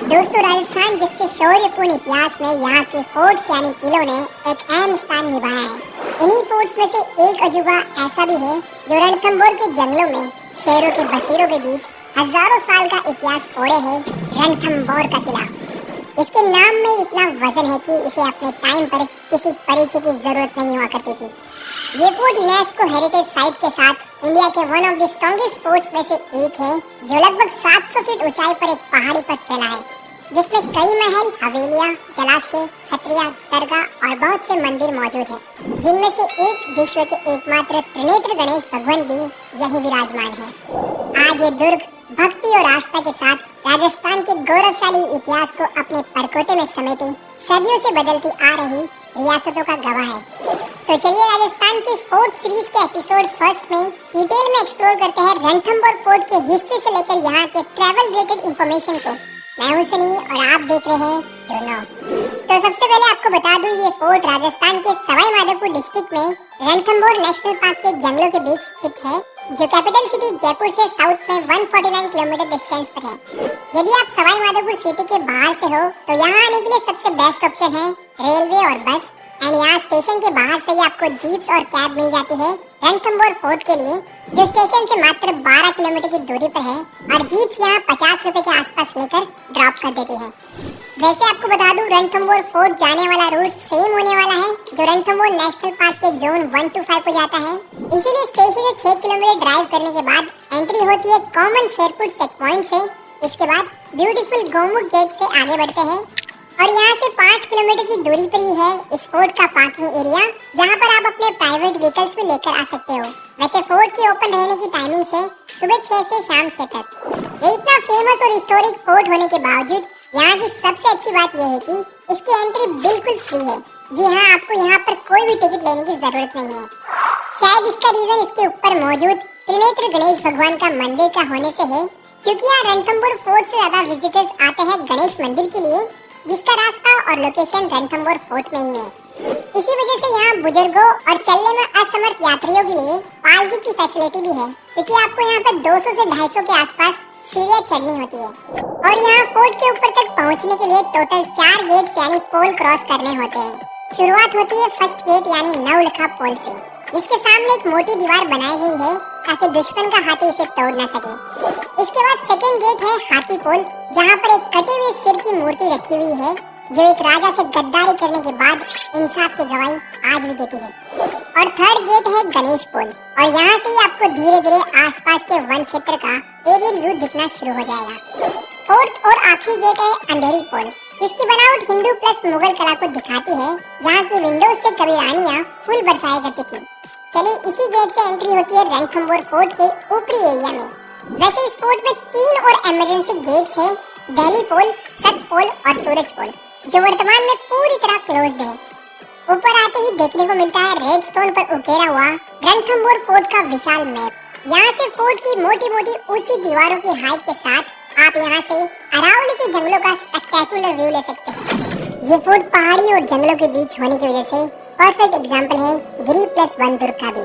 दोस्तों, राजस्थान जिसके शौर्यपूर्ण इतिहास में यहाँ के फोर्ट्स यानी किलों ने एक अहम स्थान निभाया है। इन्हीं फोर्ट्स में से एक अजूबा ऐसा भी है जो रणथंभौर के जंगलों में शेरों के बसेरों के बीच हजारों साल का इतिहास ओढ़े है। रणथंभौर का किला, इसके नाम में इतना वजन है कि इसे अपने टाइम पर किसी परिचय की जरूरत नहीं हुआ करती थी। ये फोर्ट यूनेस्को हेरिटेज साइट के साथ इंडिया के one of the strongest forts में से एक है, जो लगभग 700 फीट ऊंचाई पर एक पहाड़ी पर फैला है, जिसमें कई महल, हवेलियां, जलाशय, छतरियां, दरगाह और बहुत से मंदिर मौजूद हैं, जिनमें से एक विश्व के एकमात्र त्रिनेत्र गणेश भगवान भी यही विराजमान है। आज ये दुर्ग भक्ति और आस्था के साथ राजस्थान के गौरवशाली इतिहास को अपने परकोटे में समेटे सदियों से बदलती आ रही रियासतों का गवाह है। तो चलिए राजस्थान की फोर्ट सीरीज के एपिसोड फर्स्ट में डिटेल में एक्सप्लोर करते हैं रणथंभौर फोर्ट के हिस्ट्री से लेकर यहाँ के ट्रैवल रिलेटेड इंफॉर्मेशन को। मैं हूं सनी और आप देख रहे हैं जो नो। तो सबसे पहले आपको बता दूं, ये फोर्ट राजस्थान के सवाई माधोपुर डिस्ट्रिक्ट में रणथंभौर नेशनल पार्क के जंगलों के बीच स्थित है, जो कैपिटल सिटी जयपुर से साउथ में 149 किलोमीटर डिस्टेंस पर है। यदि आप सवाई माधोपुर सिटी के बाहर से हो तो यहाँ आने के लिए सबसे बेस्ट ऑप्शन है रेलवे और बस। एंड यहाँ स्टेशन के बाहर से ही आपको जीप्स और कैब मिल जाती है रणथंभौर फोर्ट के लिए, जो स्टेशन से मात्र 12 किलोमीटर की दूरी पर है, और जीप्स यहाँ 50 रुपए के आसपास लेकर ड्रॉप कर देती है। वैसे आपको बता दूं, रणथंभौर फोर्ट जाने वाला रूट सेम होने वाला है जो रणथंभौर नेशनल पार्क के जोन 1 to 5 को जाता है। इसीलिए स्टेशन से 6 किलोमीटर ड्राइव करने के बाद एंट्री होती है कॉमन शेरपुर चेक पॉइंट से। इसके बाद ब्यूटीफुल गोमुख गेट से आगे बढ़ते हैं और यहाँ से 5 किलोमीटर की दूरी पर ही है इस फोर्ट का पार्किंग एरिया, जहाँ पर आप अपने प्राइवेट व्हीकल्स भी लेकर आ सकते हो। वैसे फोर्ट की ओपन रहने की टाइमिंग से सुबह 6 से शाम 6 तक। ये इतना फेमस और हिस्टोरिक फोर्ट होने के बावजूद यहाँ की सबसे अच्छी बात यह है कि इसकी एंट्री बिल्कुल फ्री है। जी हाँ, आपको यहाँ पर कोई भी टिकट लेने की जरूरत नहीं है। शायद इसका रीजन इसके ऊपर मौजूद त्रिनेत्र गणेश भगवान का मंदिर का होने से है, क्योंकि यहाँ रणथंभौर फोर्ट से ज्यादा विजिटर्स आते हैं गणेश मंदिर के लिए, जिसका रास्ता और लोकेशन रणथंभौर फोर्ट में ही है। इसी वजह से यहाँ बुजुर्गों और चलने में असमर्थ यात्रियों के लिए पालकी की फैसिलिटी भी है, क्योंकि आपको यहाँ पर 200 से 250 के आसपास सीढ़ियाँ चढ़नी होती है। और यहाँ फोर्ट के ऊपर तक पहुँचने के लिए टोटल 4 गेट्स यानी पोल क्रॉस करने होते हैं। शुरुआत होती है फर्स्ट गेट यानी नवलखा पोल से, जिसके सामने एक मोटी दीवार बनाई गई है ताकि दुश्मन का हाथी इसे तोड़ न सके। इसके बाद सेकंड गेट है हाथी पोल, जहाँ पर एक कटे हुए सिर की मूर्ति रखी हुई है, जो एक राजा से गद्दारी करने के बाद इंसाफ की गवाही आज भी देती है। और थर्ड गेट है गणेश पोल, और यहाँ से ही आपको धीरे धीरे आसपास के वन क्षेत्र का एरियल व्यू दिखना शुरू हो जाएगा। फोर्थ और आखिरी गेट है अंधेरी पोल। इसकी बनावट हिंदू प्लस मुगल कला को दिखाती है, जहाँ की विंडोज से कभी रानियाँ फूल बरसाया करती थी। चलिए, इसी गेट से एंट्री होती है रणथंभौर फोर्ट के ऊपरी एरिया में। वैसे इस फोर्ट में 3 और इमरजेंसी गेट्स हैं, दिल्ली पोल, सत पोल और सूरज पोल, जो वर्तमान में पूरी तरह क्लोज्ड है। ऊपर आते ही देखने को मिलता है रेड स्टोन पर उकेरा हुआ रणथंभौर फोर्ट का विशाल मैप। यहाँ से फोर्ट की मोटी मोटी ऊंची दीवारों की हाइट के साथ आप यहाँ से अरावली के जंगलों का स्पेक्टेकुलर व्यू ले सकते हैं। ये फोर्ट पहाड़ी और जंगलों के बीच होने की वजह से परफेक्ट एग्जाम्पल है गिरी प्लस 1 दुर्ग का भी।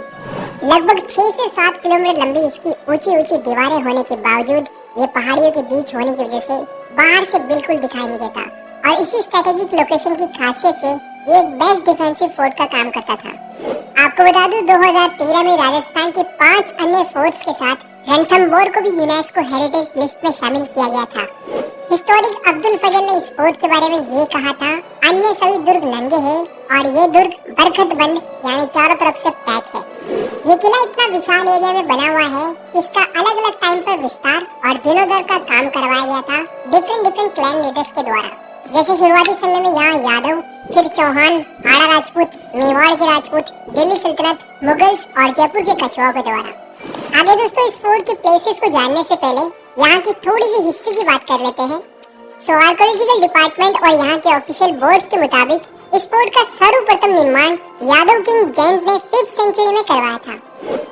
लगभग 6 से 7 किलोमीटर लंबी इसकी ऊंची ऊंची दीवारें होने के बावजूद ये पहाड़ियों के बीच होने की वजह से बाहर से बिल्कुल दिखाई नहीं देता, और इसी स्ट्रेटेजिक लोकेशन की खासियत से ये एक बेस्ट डिफेंसिव फोर्ट का काम करता था। आपको बता दूं, 2013 में राजस्थान के 5 अन्य फोर्ट्स के साथ रणथंभौर को भी यूनेस्को हेरिटेज लिस्ट में शामिल किया गया था। हिस्टोरिक अब्दुल फजल ने इस फोर्ट के बारे में ये कहा था, अन्य सभी दुर्ग नंगे हैं और ये दुर्ग बरखत बंद यानी चारों तरफ से पैक है। ये किला इतना विशाल एरिया में बना हुआ है कि इसका अलग अलग टाइम पर विस्तार और जीर्णोद्धार का काम करवाया गया था डिफरेंट क्लैन लीडर्स के द्वारा। जैसे शुरुआती समय में यहाँ यादव, फिर चौहान, हाड़ा राजपूत, मेवाड़ के राजपूत, दिल्ली सल्तनत, मुगल्स और जयपुर के कछुओं के द्वारा। आगे दोस्तों, इस फोर्ट के प्लेसेस को जानने से पहले यहाँ की थोड़ी सी हिस्ट्री की बात कर लेते हैं। आर्कियोलॉजिकल डिपार्टमेंट और यहाँ के ऑफिशियल बोर्ड्स के मुताबिक इस फोर्ट का सर्वप्रथम निर्माण यादव किंग जयंत ने 5th सेंचुरी में करवाया था।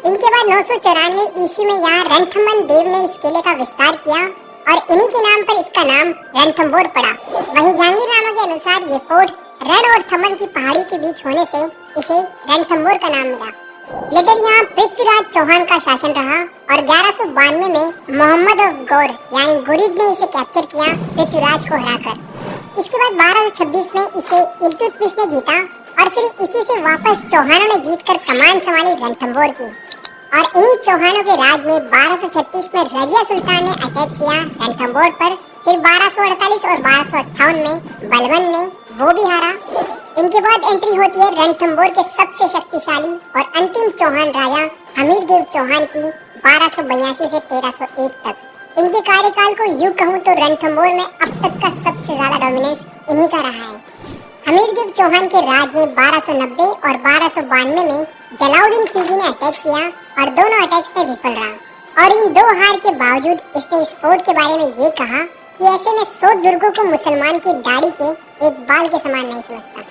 इनके बाद 994 ईस्वी में यहाँ रणथंभन देव ने इस किले का विस्तार किया और इन्हीं के नाम पर इसका नाम रणथंभौर पड़ा। वहीं जहांगीरनामा के अनुसार ये फोर्ट रण और थमन की पहाड़ी के बीच होने से इसे रणथंभौर का नाम मिला। लेकिन यहाँ पृथ्वीराज चौहान का शासन रहा और 1192 में मोहम्मद ऑफ गौर यानी गुरिद ने इसे कैप्चर किया पृथ्वीराज को हराकर। इसके बाद 1226 में इसे इल्तुतमिश ने जीता और फिर इसी से वापस चौहानों ने जीतकर कमान संभाली रणथंभौर की। और इन्हीं चौहानों के राज में 1236 में रजिया सुल्तान ने अटैक किया रणथंभौर पर। फिर 1248 और 1258 में बलबन ने वो भी हारा। इनके बाद एंट्री होती है रणथंभौर के सबसे शक्तिशाली और अंतिम चौहान राजा हमीरदेव चौहान की 1282 से 1301 तक। इनके कार्यकाल को यूं कहूं तो रणथंभौर में अब तक का सबसे ज्यादा डोमिनेंस इन्हीं का रहा है। हमीरदेव चौहान के राज में 1290 और 1292 में जलाउद्दीन खिलजी ने अटैक किया और दोनों अटैक्स में विफल रहा। और इन दो हार के बावजूद इसने इस फोर्ट के बारे में ये कहा कि ऐसे में 100 दुर्गों को मुसलमान की दाढ़ी के एक बाल के समान नहीं समझता।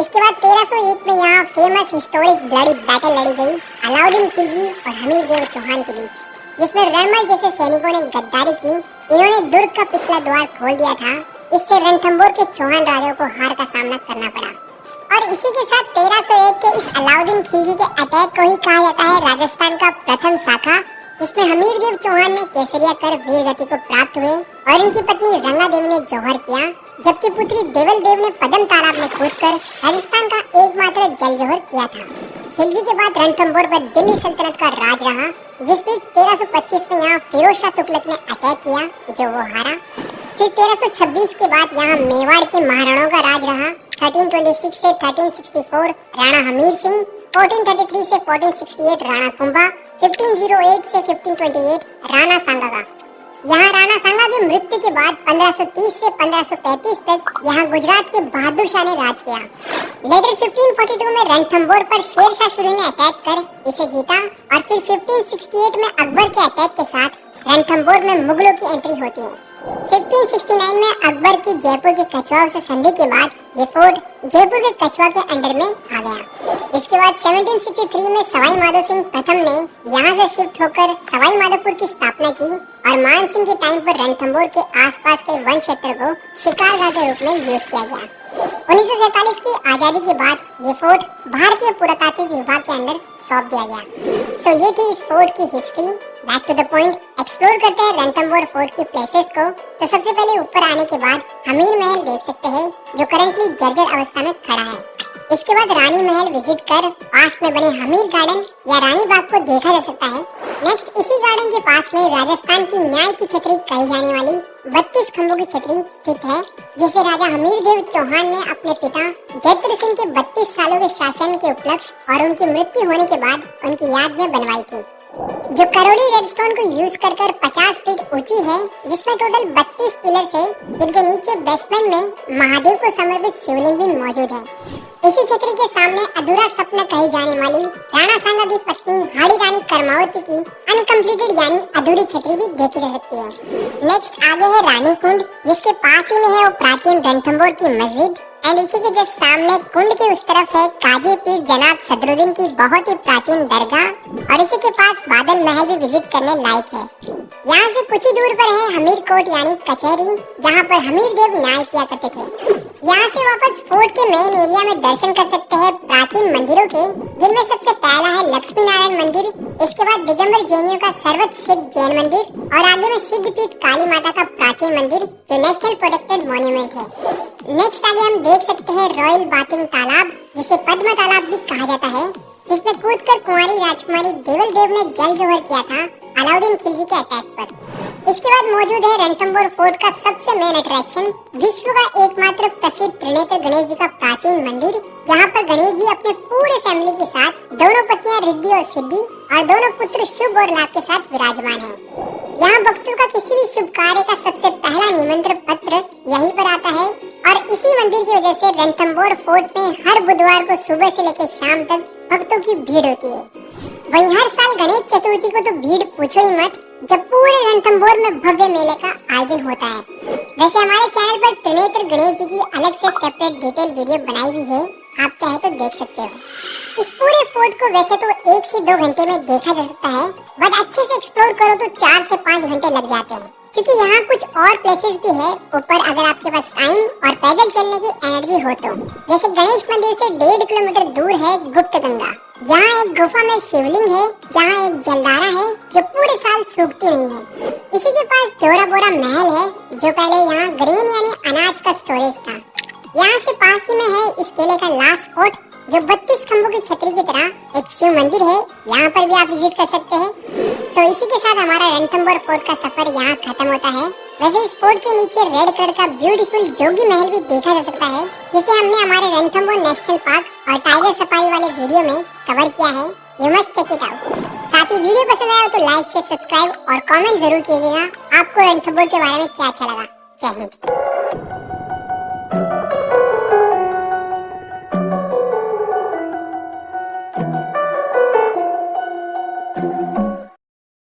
इसके बाद 1301 में यहाँ फेमस हिस्टोरिक ब्लडी बैटल लड़ी गई अलाउद्दीन खिलजी और हमीरदेव चौहान के बीच, जिसमें रणमल जैसे सैनिकों ने गद्दारी की। इन्होंने दुर्ग का पिछला द्वार खोल दिया था। इससे रणथंभौर के चौहान राजाओं को हार का सामना करना पड़ा। और इसी के साथ 1301 के इस अलाउद्दीन खिलजी के अटैक को ही कहा जाता है राजस्थान का प्रथम शाखा। इसमें हमीरदेव चौहान ने केसरिया कर वीर गति को प्राप्त हुए और उनकी पत्नी रंगा देवी ने जौहर किया, जबकि पुत्री देवल देव ने पदम तालाब में कूदकर राजस्थान का एकमात्र जल जौहर किया था। खिलजी के बाद रणथंभौर पर दिल्ली सल्तनत का राज रहा, जिस बीच 1325 में यहाँ फिरोज शाह तुगलक ने अटैक किया जो वो हारा। फिर 1326 के बाद यहाँ मेवाड़ के महाराणाओं का राज रहा। 1326 से 1364 राणा हमीर सिंह, 1433 से 1468 राणा कुंभा, 1508 से 1528 राणा सांगा का। यहाँ राणा सांगा की मृत्यु के बाद 1530 से 1535 तक यहाँ गुजरात के बहादुर शाह ने राज किया। लेटर 1542 में रणथंभौर पर शेर शाह सूरी ने अटैक कर इसे जीता और फिर 1568 में अकबर के अटैक के साथ रणथंभौर में मुगलों की एंट्री होती है। 1569 में अकबर की जयपुर के कछवाओं से संधि के बाद ये फोर्ट जयपुर के कछवा के अंडर में आ गया। इसके बाद 1763 में सवाई माधो सिंह प्रथम ने यहाँ से शिफ्ट होकर सवाई माधोपुर की स्थापना की और मान सिंह के टाइम पर रणथंभौर के आसपास के वन क्षेत्र को शिकारगाह के रूप में यूज किया गया। 1947 की आजादी के बाद ये फोर्ट भारतीय पुरातात्विक विभाग के अंडर सौंप दिया गया। सो ये थी इस फोर्ट की history. Back to the point, explore करते हैं रणथंभौर फोर्ट की प्लेसेस को। तो सबसे पहले ऊपर आने के बाद हमीर महल देख सकते हैं जो करंटली जर्जर अवस्था में खड़ा है। इसके बाद रानी महल विजिट कर पास में बने हमीर गार्डन या रानी बाग को देखा जा सकता है। नेक्स्ट इसी गार्डन के पास में राजस्थान की न्याय की छतरी कही जाने वाली 32 खंभों की छतरी स्थित है, जिसे राजा हमीरदेव चौहान ने अपने पिता जयद्रथ सिंह के 32 सालों के शासन के उपलक्ष्य और उनकी मृत्यु होने के बाद उनकी याद में बनवाई थी, जो करोली रेडस्टोन को यूज कर 50 फीट ऊंची है, जिसमें टोटल 32 पिलर्स है, जिनके नीचे बेसमेंट में महादेव को समर्पित शिवलिंग भी मौजूद है। इसी छतरी के सामने अधूरा सपना कही जाने वाली राणा सांगा की पत्नी हाड़ी रानी कर्मावती की अनकम्प्लीटेड यानी अधूरी छतरी भी देखी जा सकती है। नेक्स्ट आगे है रानी कुंड, जिसके पास ही में है वो प्राचीन रणथंभौर की मस्जिद। एंड इसी के जस्ट सामने कुंड के उस तरफ है काजी पीर जनाब सदरुद्दीन की बहुत ही प्राचीन दरगाह और इसी के पास बादल महल भी विजिट करने लायक है। यहाँ से कुछ ही दूर पर है हमीर कोट यानी कचहरी, जहाँ पर हमीरदेव न्याय किया करते थे। यहाँ से वापस फोर्ट के मेन एरिया में दर्शन कर सकते हैं प्राचीन मंदिरों के, जिनमें सबसे पहला है लक्ष्मी नारायण मंदिर, इसके बाद दिगंबर जैनियों का सर्वत सिद्ध जैन मंदिर और आगे में सिद्धपीठ काली माता का प्राचीन मंदिर जो नेशनल प्रोटेक्टेड मॉन्यूमेंट है। नेक्स्ट आगे हम देख सकते हैं रॉयल बाथिंग तालाब, जिसे पद्म तालाब भी कहा जाता है, जिसमें कूदकर कुंवारी राजकुमारी देवल देव ने जल जौहर किया था अलाउद्दीन खिलजी के अटैक पर। इसके बाद मौजूद है रणथंभौर फोर्ट का सबसे मेन अट्रैक्शन, विश्व का एकमात्र प्रसिद्ध त्रिनेत्र गणेश जी का प्राचीन मंदिर, जहाँ पर गणेश जी अपने पूरे फैमिली के साथ, दोनों पत्नियां रिद्धि और सिद्धि और दोनों पुत्र शुभ और लाभ के साथ विराजमान है। यहाँ भक्तों का किसी भी शुभ कार्य का सबसे पहला निमंत्रण पत्र यहीं पर आता है और इसी मंदिर की वजह से रणथंभौर फोर्ट में हर बुधवार को सुबह से लेकर शाम तक भक्तों की भीड़ होती है। वहीं हर साल गणेश चतुर्थी को तो भीड़ पूछो ही मत, जब पूरे रणथंभौर में भव्य मेले का आयोजन होता है। वैसे हमारे चैनल पर त्रिनेत्र गणेश जी की अलग से सेपरेट डिटेल वीडियो बनाई हुई है, आप चाहे तो देख सकते हो। इस पूरे फोर्ट को वैसे तो 1 से 2 घंटे में देखा जा सकता है, बट अच्छे से एक्सप्लोर करो तो 4 से 5 घंटे लग जाते हैं, क्योंकि यहाँ कुछ और प्लेसेस भी है ऊपर अगर आपके पास टाइम और पैदल चलने की एनर्जी हो तो। जैसे गणेश मंदिर से 1.5 किलोमीटर दूर है गुप्त गंगा, यहाँ एक गुफा में शिवलिंग है जहाँ एक जलधारा है जो पूरे साल सूखती नहीं है। इसी के पास जोरा बोरा महल है जो पहले यहाँ ग्रेन यानी अनाज का स्टोरेज था। यहाँ से पास ही में है इस किले का लास्ट फोर्ट जो 32 खंभों की छतरी की तरह एक शिव मंदिर है। यहाँ पर भी आप विजिट कर सकते हैं। इसी के साथ हमारा रणथंबोर फोर्ट का सफर यहाँ खत्म होता है। वैसे इस फोर्ट के नीचे रेड कलर का ब्यूटीफुल जोगी महल भी देखा जा सकता है जिसे हमने हमारे रणथंबोर नेशनल पार्क और टाइगर सफारी वाले वीडियो में कवर किया है। You must check it out. साथ ही वीडियो पसंद आया तो लाइक शेयर सब्सक्राइब और कमेंट जरूर कीजिएगा आपको रणथंबोर के बारे में क्या अच्छा लगा। जय हिंद।